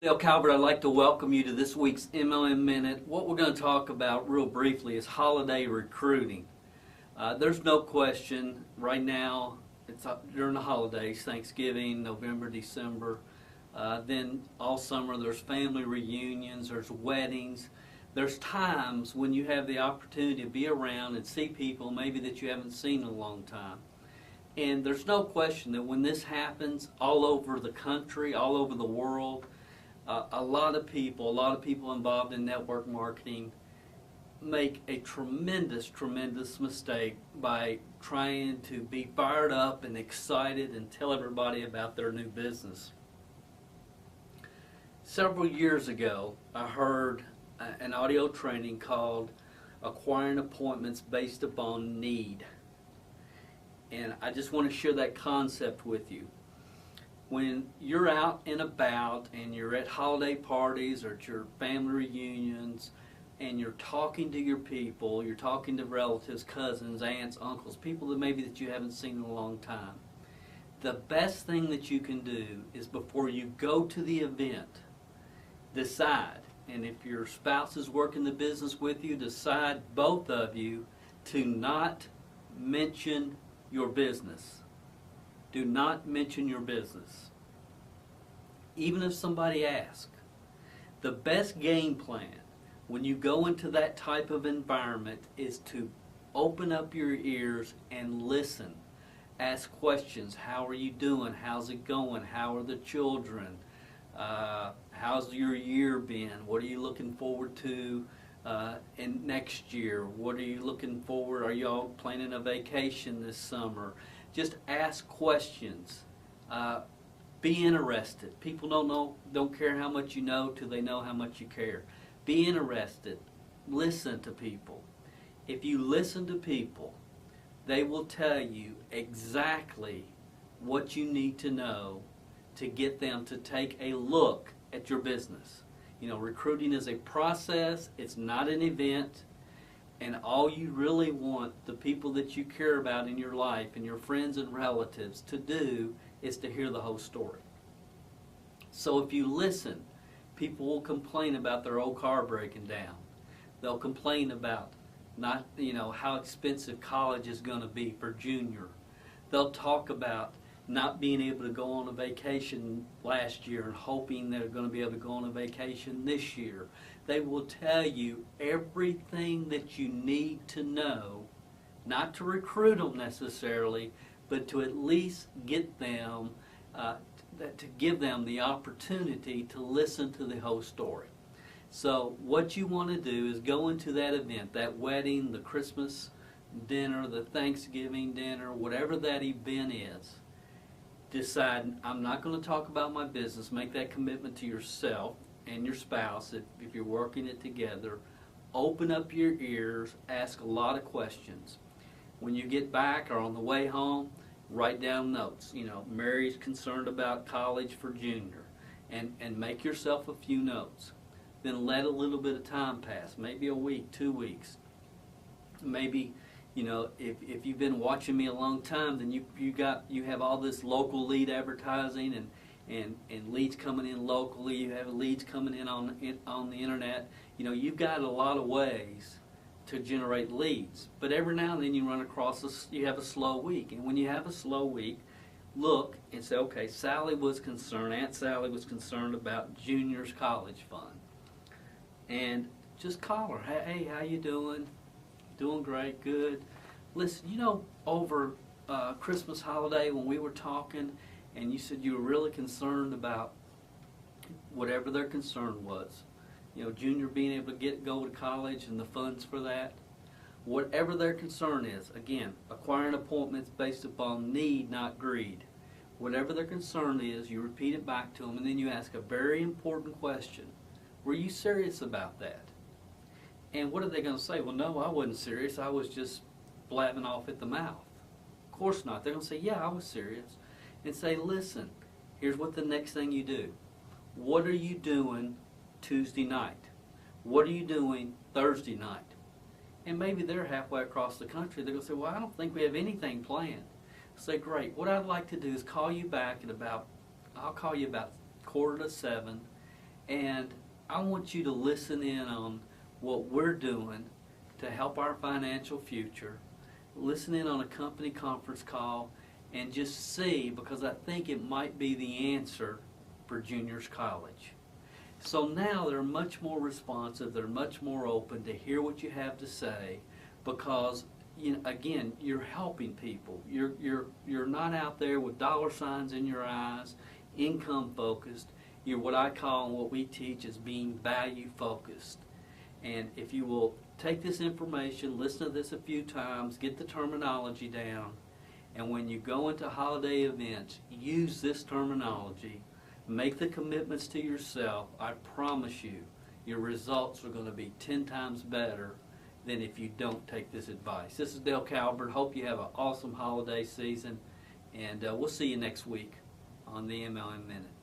Dale Calvert, I'd like to welcome you to this week's MLM Minute. What we're going to talk about real briefly is holiday recruiting. There's no question right now, it's during the holidays, Thanksgiving, November, December. Then all summer there's family reunions, there's weddings. There's times when you have the opportunity to be around and see people maybe that you haven't seen in a long time. And there's no question that when this happens all over the country, all over the world, a lot of people involved in network marketing make a tremendous mistake by trying to be fired up and excited and tell everybody about their new business. Several years ago, I heard an audio training called Acquiring Appointments Based Upon Need. And I just want to share that concept with you. When you're out and about and you're at holiday parties or at your family reunions and you're talking to your people, you're talking to relatives, cousins, aunts, uncles, people that maybe that you haven't seen in a long time, the best thing that you can do is before you go to the event, decide, and if your spouse is working the business with you, decide both of you to not mention your business. Do not mention your business. Even if somebody asks. The best game plan when you go into that type of environment is to open up your ears and listen. Ask questions. How are you doing? How's it going? How are the children? How's your year been? What are you looking forward to in next year? What are you looking forward? Are y'all planning a vacation this summer? Just ask questions. Be interested. People don't care how much you know till they know how much you care. Be interested. Listen to people. If you listen to people, they will tell you exactly what you need to know to get them to take a look at your business. You know, recruiting is a process. It's not an event. And all you really want the people that you care about in your life and your friends and relatives to do is to hear the whole story. So if you listen, people will complain about their old car breaking down. They'll complain about not, how expensive college is going to be for junior. They'll talk about not being able to go on a vacation last year and hoping they're going to be able to go on a vacation this year. They will tell you everything that you need to know, not to recruit them necessarily, but to at least get them, to give them the opportunity to listen to the whole story. So what you want to do is go into that event, that wedding, the Christmas dinner, the Thanksgiving dinner, whatever that event is. Decide, I'm not going to talk about my business. Make that commitment to yourself and your spouse if you're working it together. Open up your ears. Ask a lot of questions. When you get back or on the way home, write down notes. Mary's concerned about college for junior. And make yourself a few notes. Then let a little bit of time pass. Maybe a week, 2 weeks. Maybe if you've been watching me a long time, then you have all this local lead advertising and leads coming in locally. You have leads coming in on the internet. You've got a lot of ways to generate leads. But every now and then you run across you have a slow week, and when you have a slow week, look and say, okay, Aunt Sally was concerned about Junior's college fund, and just call her. Hey, how you doing? Doing great, good. Listen, over Christmas holiday when we were talking and you said you were really concerned about whatever their concern was, Junior being able to go to college and the funds for that, whatever their concern is, again, acquiring appointments based upon need, not greed. Whatever their concern is, you repeat it back to them, and then you ask a very important question. Were you serious about that? And what are they going to say? Well, no, I wasn't serious. I was just blabbing off at the mouth. Of course not. They're going to say, yeah, I was serious. And say, listen, here's what the next thing you do. What are you doing Tuesday night? What are you doing Thursday night? And maybe they're halfway across the country. They're going to say, well, I don't think we have anything planned. Say, great. What I'd like to do is call you back at I'll call you about 6:45, And I want you to listen in on what we're doing to help our financial future. Listen in on a company conference call and just see, because I think it might be the answer for juniors college. So now they're much more responsive, they're much more open to hear what you have to say, because again, you're helping people. You're not out there with dollar signs in your eyes, income focused. You're what I call and what we teach is being value focused. And if you will take this information, listen to this a few times, get the terminology down, and when you go into holiday events, use this terminology, make the commitments to yourself. I promise you, your results are going to be 10 times better than if you don't take this advice. This is Dale Calvert. Hope you have an awesome holiday season, and we'll see you next week on the MLM Minute.